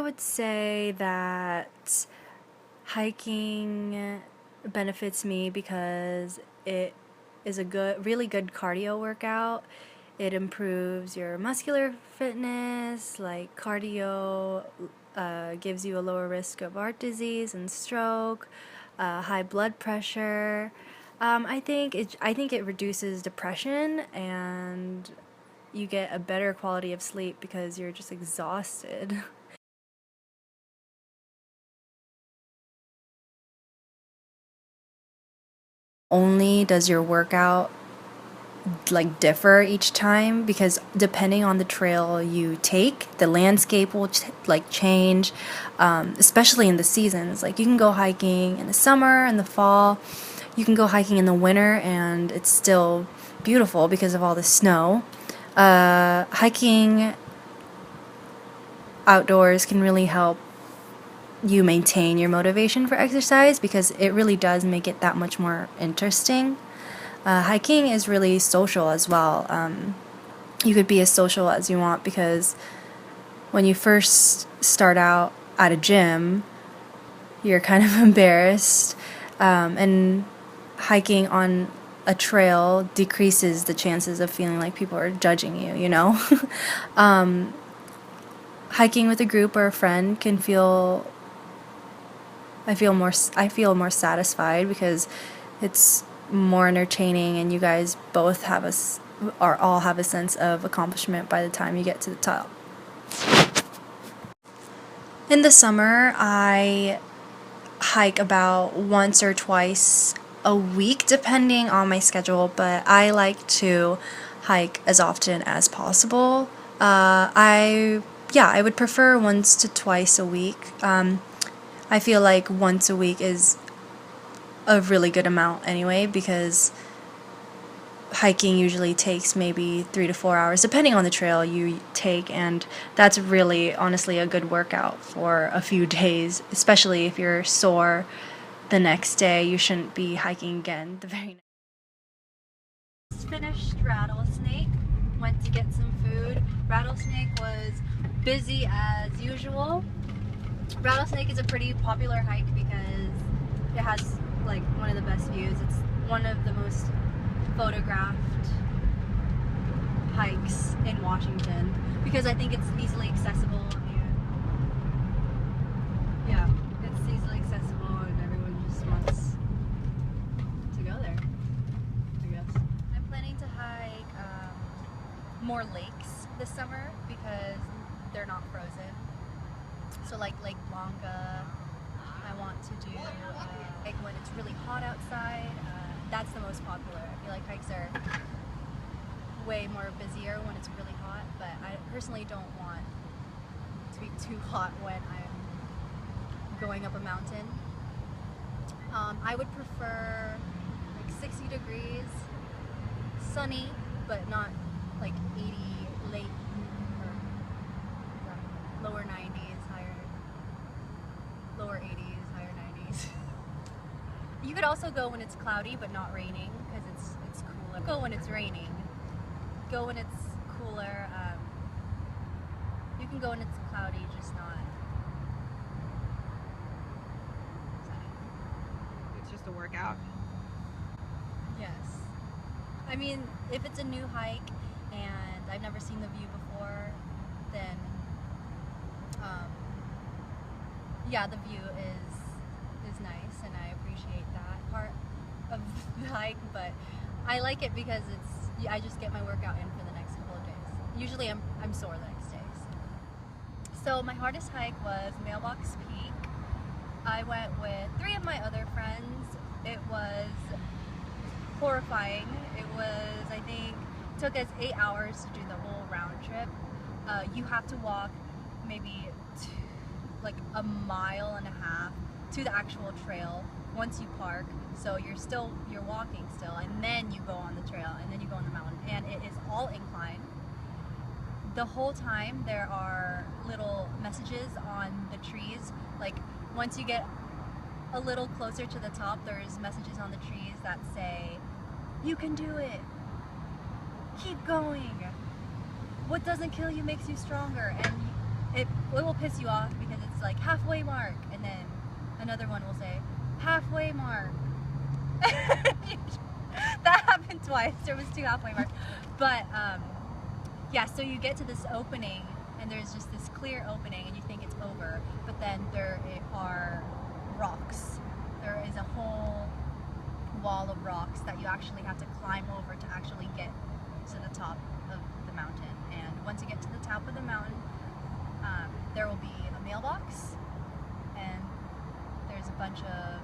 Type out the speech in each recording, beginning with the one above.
would say that hiking benefits me because it is a really good cardio workout. It improves your muscular fitness, like cardio gives you a lower risk of heart disease and stroke, high blood pressure. I think it reduces depression, and you get a better quality of sleep because you're just exhausted. Only does your workout like differ each time, because depending on the trail you take, the landscape will like change, especially in the seasons. Like you can go hiking in the summer and the fall, you can go hiking in the winter and it's still beautiful because of all the snow. Hiking outdoors can really help you maintain your motivation for exercise because it really does make it that much more interesting. Hiking is really social as well. You could be as social as you want because when you first start out at a gym, you're kind of embarrassed, and hiking on a trail decreases the chances of feeling like people are judging you, you know? Hiking with a group or a friend can I feel more satisfied because it's more entertaining and you guys both all have a sense of accomplishment by the time you get to the top. In the summer, I hike about once or twice a week depending on my schedule, but I like to hike as often as possible. I would prefer once to twice a week. I feel like once a week is a really good amount anyway, because hiking usually takes maybe 3 to 4 hours depending on the trail you take, and that's really honestly a good workout for a few days, especially if you're sore the next day. You shouldn't be hiking again the very next. Just finished Rattlesnake, went to get some food. Rattlesnake was busy as usual. Rattlesnake is a pretty popular hike because it has like one of the best views. It's one of the most photographed hikes in Washington because I think it's easily accessible, and yeah, it's easily accessible and everyone just wants to go there, I guess. I'm planning to hike more lakes this summer because they're not frozen. So like Lake Blanca, I want to do like when it's really hot outside. That's the most popular. I feel like hikes are way more busier when it's really hot, but I personally don't want to be too hot when I'm going up a mountain. I would prefer like 60 degrees, sunny, but not like 80, late or lower 90s, lower 80s, higher 90s. You could also go when it's cloudy but not raining because it's cooler. Go when it's raining. Go when it's cooler. You can go when it's cloudy, just not sunny. It's just a workout. Yes. I mean, if it's a new hike and I've never seen the view before, then yeah, the view is nice and I appreciate that part of the hike, but I like it because I just get my workout in for the next couple of days. Usually I'm sore the next day. So my hardest hike was Mailbox Peak. I went with 3 of my other friends. It was horrifying. I think, took us 8 hours to do the whole round trip. You have to walk maybe like a mile and a half to the actual trail once you park, so you're walking still, and then you go on the trail, and then you go on the mountain, and it is all incline. The whole time there are little messages on the trees, like once you get a little closer to the top, there's messages on the trees that say, "You can do it, keep going, what doesn't kill you makes you stronger," and it will piss you off because it's like halfway mark, and then another one will say halfway mark. That happened twice. There was 2 halfway marks. But yeah, so you get to this opening and there's just this clear opening and you think it's over, but then there are rocks. There is a whole wall of rocks that you actually have to climb over to actually get to the top of the mountain. And once you get to the top of the mountain, there will be a mailbox, and there's a bunch of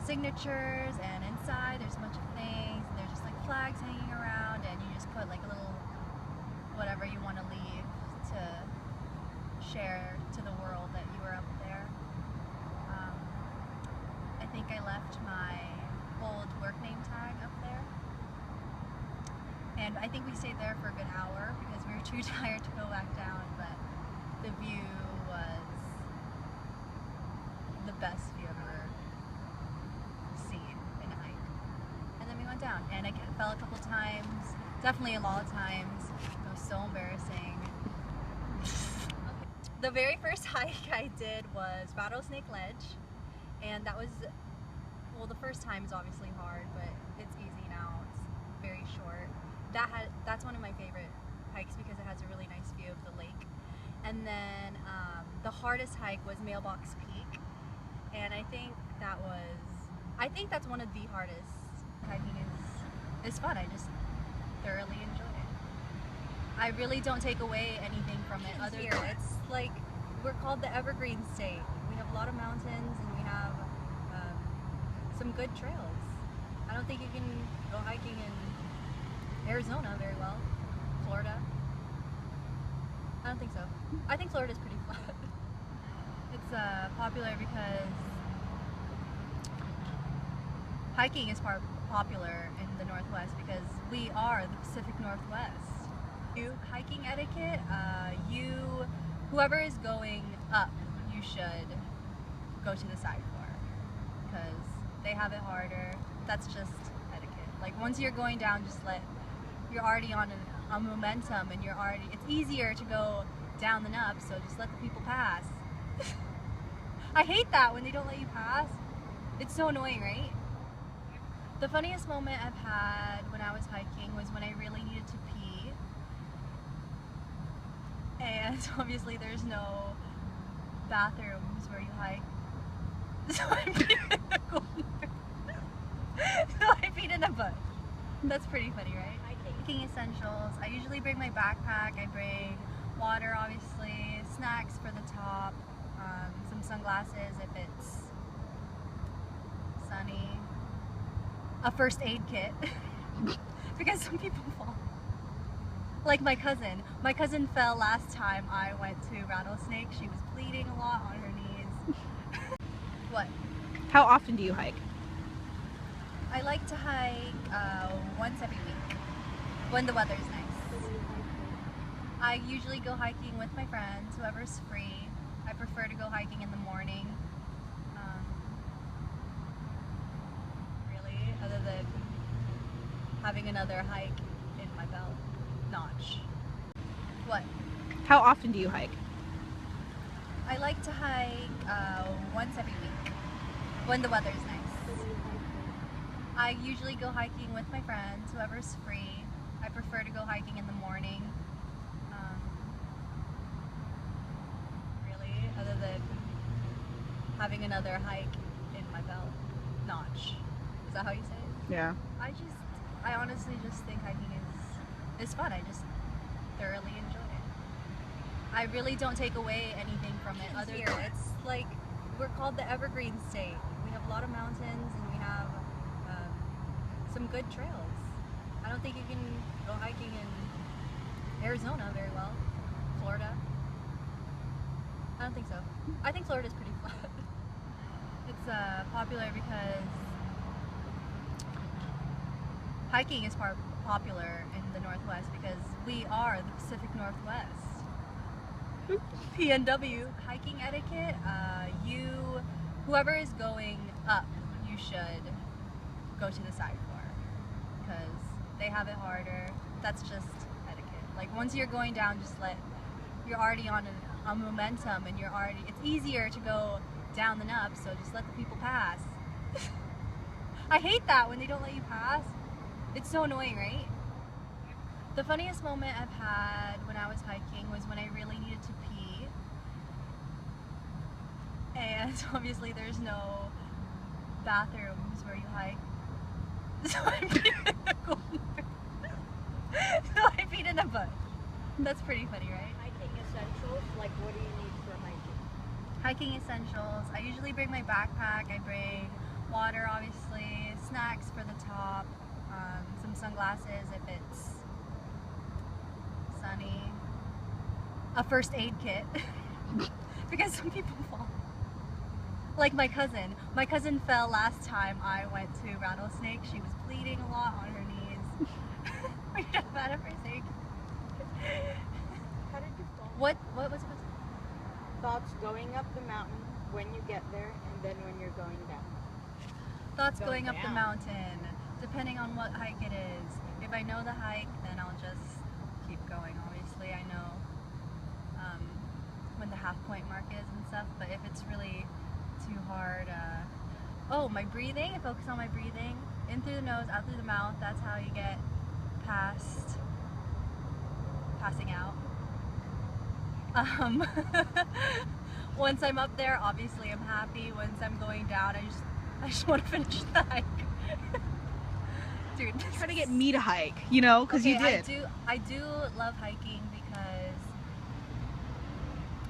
signatures, and inside there's a bunch of things, and there's just like flags hanging around, and you just put like a little whatever you want to leave to share to the world that you were up there. I think I left my old work name tag up there, and I think we stayed there for a good hour because we were too tired to go back down, but the view was the best view I've ever seen in a hike. And then we went down, and I fell a couple times, definitely a lot of times. It was so embarrassing. The very first hike I did was Rattlesnake Ledge, and that was, well, the first time is obviously hard, but it's easy now. It's very short. That's one of my favorite hikes because it has a really nice view of the lake. And then the hardest hike was Mailbox Peak, and I think that's one of the hardest. Hiking is fun. I just thoroughly enjoy it. I really don't take away anything from it other than it's like, we're called the Evergreen State. We have a lot of mountains and we have some good trails. I don't think you can go hiking in Arizona very well. Florida. I don't think so. I think Florida's pretty flat. It's popular because hiking is popular in the Northwest because we are the Pacific Northwest. Hiking etiquette, whoever is going up, you should go to the side for because they have it harder. That's just etiquette. Like once you're going down, you're already on a momentum, and it's easier to go down than up, so just let the people pass. I hate that when they don't let you pass. It's so annoying, right? The funniest moment I've had when I was hiking was when I really needed to pee, and obviously there's no bathrooms where you hike, so I peed in a corner. So I peed in a bush. That's pretty funny, right? Hiking essentials. I usually bring my backpack. I bring water, obviously, snacks for the top, some sunglasses if it's sunny, a first aid kit because some people fall. Like my cousin. My cousin fell last time I went to Rattlesnake. She was bleeding a lot on her knees. What? How often do you hike? I like to hike once every week when the weather's nice. I usually go hiking with my friends, whoever's free. I prefer to go hiking in the morning. Really, other than having another hike in my belt notch. What? How often do you hike? I like to hike once every week when the weather's nice. I usually go hiking with my friends, whoever's free. I prefer to go hiking in the morning. Really, other than having another hike in my belt notch. Is that how you say it? Yeah. I honestly just think hiking is fun. I just thoroughly enjoy it. I really don't take away anything from it other than it's like, we're called the Evergreen State. We have a lot of mountains and we have some good trails. I don't think you can go hiking in Arizona very well. Florida. I don't think so. I think Florida's pretty flat. It's popular because hiking is popular in the Northwest because we are the Pacific Northwest. PNW. Hiking etiquette, whoever is going up, you should go to the side for because they have it harder. That's just etiquette. Like once you're going down, you're already on momentum, and it's easier to go down than up, so just let the people pass. I hate that when they don't let you pass. It's so annoying, right? The funniest moment I've had when I was hiking was when I really needed to pee. And obviously there's no bathrooms where you hike. So I peed in a golden So I peed in a bush. That's pretty funny, right? Hiking essentials, like what do you need for hiking? Hiking essentials. I usually bring my backpack. I bring water, obviously, snacks for the top, some sunglasses if it's sunny, a first aid kit because some people fall. Like my cousin. My cousin fell last time I went to Rattlesnake. She was bleeding a lot on her knees. We should have had a first aid kit. How did you fall? What was Thoughts going up the mountain when you get there and then when you're going down? thoughts Go going up the down. mountain, depending on what hike it is. If I know the hike, then I'll just keep going. Obviously, I know when the half point mark is and stuff, but if it's really too hard, my breathing, I focus on my breathing. In through the nose, out through the mouth, that's how you get past passing out. Once I'm up there, obviously I'm happy. Once I'm going down, I just want to finish the hike. Dude, Try to get me to hike, you know, because you okay, did. I do love hiking because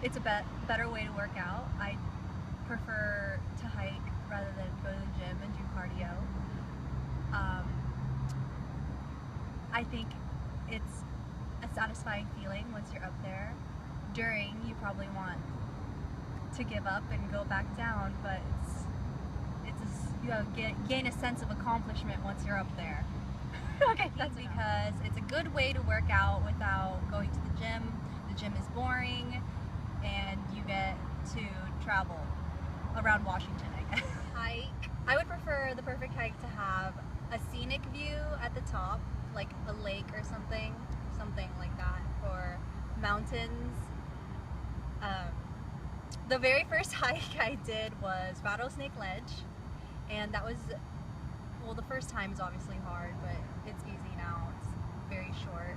it's a better way to work out. I prefer to hike rather than go to the gym and do cardio. I think it's a satisfying feeling once you're up there. During, you probably want to give up and go back down, but you gain a sense of accomplishment once you're up there. Okay, that's because it's a good way to work out without going to the gym. The gym is boring, and you get to travel around Washington, I guess. Hike. I would prefer the perfect hike to have a scenic view at the top, like a lake or something like that, or mountains. The very first hike I did was Rattlesnake Ledge, and that was, well, the first time is obviously hard, but it's easy now. It's very short.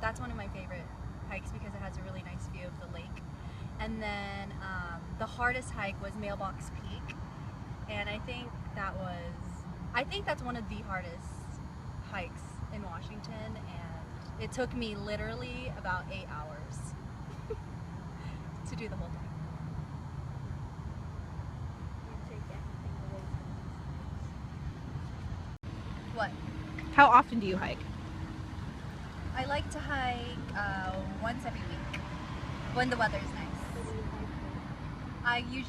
That's one of my favorite hikes because it has a really nice view of the lake. And then the hardest hike was Mailbox Peak, and I think that's one of the hardest hikes in Washington, and it took me literally about 8 hours to do the whole thing. Do you take anything away from these What? How often do you hike? I like to hike once every week when the weather's nice. things? What do you hike for? I usually